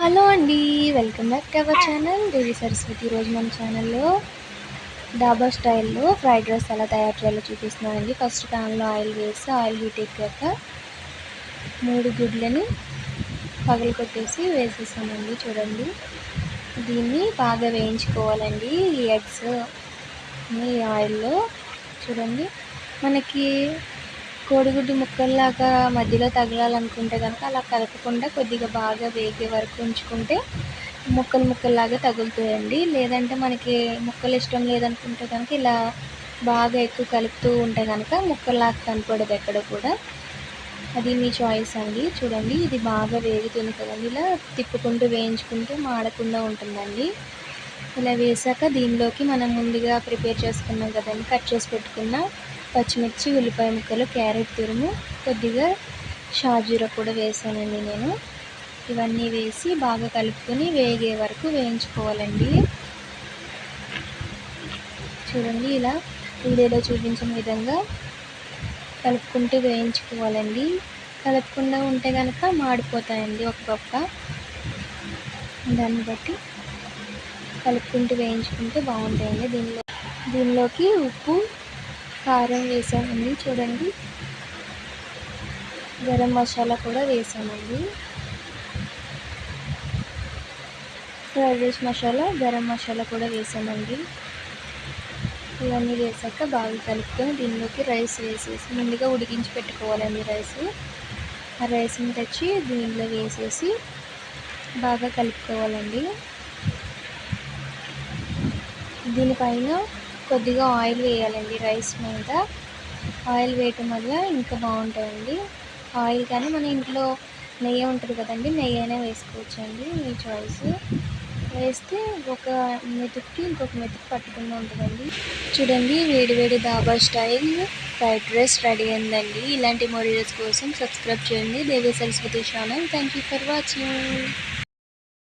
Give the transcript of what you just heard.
Hello అండి. Welcome back to our channel Devi Saraswati. ఈరోజు మన ఛానల్లో డాబా స్టైల్‌లో ఫ్రైడ్ రైస్ ఎలా తయారు చేయాలో చూపిస్తున్నానండి. ఫస్ట్ ప్యాన్‌లో ఆయిల్ వేసి ఆయిల్ హీట్ ఎక్కాక 3 గుడ్లని పగలగొట్టేసి వేసేసానండి. చూడండి, దీన్ని బాగా వేయించుకోవాలండి. ఈ ఎగ్స్‌ని ఆయిల్‌లో చూడండి, మనకి కోడిగుడ్డు ముక్కల్లాగా మధ్యలో తగలాలనుకుంటే కనుక అలా కలపకుండా కొద్దిగా బాగా వేగే వరకు ఉంచుకుంటే ముక్కల్లాగా తగులుతాయండి. లేదంటే మనకి ముక్కలు ఇష్టం లేదనుకుంటే కనుక ఇలా బాగా ఎక్కువ కలుపుతూ ఉంటే కనుక ముక్కల్లాగా కనపడదు ఎక్కడ కూడా. అది మీ చాయిస్ అండి. చూడండి, ఇది బాగా వేగుతుంది కదండి, ఇలా తిప్పుకుంటూ వేయించుకుంటే మాడకుండా ఉంటుందండి. ఇలా వేసాక దీనిలోకి మనం ముందుగా ప్రిపేర్ చేసుకున్నాం కదండి, కట్ చేసి పెట్టుకున్న పచ్చిమిర్చి, ఉల్లిపాయ ముక్కలు, క్యారెట్ తురుము, కొద్దిగా షాజీరా కూడా వేసానండి నేను. ఇవన్నీ వేసి బాగా కలుపుకొని వేగే వరకు వేయించుకోవాలండి. చూడండి, ఇలా వీడియోలో చూపించిన విధంగా కలుపుకుంటూ వేయించుకోవాలండి. కలపకుండా ఉంటే కనుక మాడిపోతాయండి ఒక పక్క. దాన్ని బట్టి కలుపుకుంటూ వేయించుకుంటే బాగుంటాయండి. దీనిలోకి ఉప్పు, కారం వేసామండి. చూడండి, గరం మసాలా కూడా వేసామండి. ఫ్రైడ్ రైస్ మసాలా, గరం మసాలా కూడా వేసామండి. ఇవన్నీ వేసాక బాగా కలుపుకొని దీనిలోకి రైస్ వేసేసి ముందుగా ఉడికించి పెట్టుకోవాలండి. ఆ రైస్ని తెచ్చి దీనిలో వేసేసి బాగా కలుపుకోవాలండి. దీనిపైన కొద్దిగా ఆయిల్ వేయాలండి. రైస్ మీద ఆయిల్ వేయటం వల్ల ఇంకా బాగుంటాయండి. ఆయిల్ కానీ మన ఇంట్లో నెయ్యి ఉంటుంది కదండి, నెయ్యి అయినా వేసుకోవచ్చండి, మీ చాయిస్. వేస్తే ఒక మెతుక్కి ఇంకొక మెతుకు పట్టకుండా ఉంటుందండి. చూడండి, వేడి వేడి డాబా స్టైల్ ఫ్రైడ్ రైస్ రెడీ అయిందండి. ఇలాంటి మోడల్స్ కోసం సబ్స్క్రైబ్ చేయండి Devi Saraswati channel. Thank you for watching.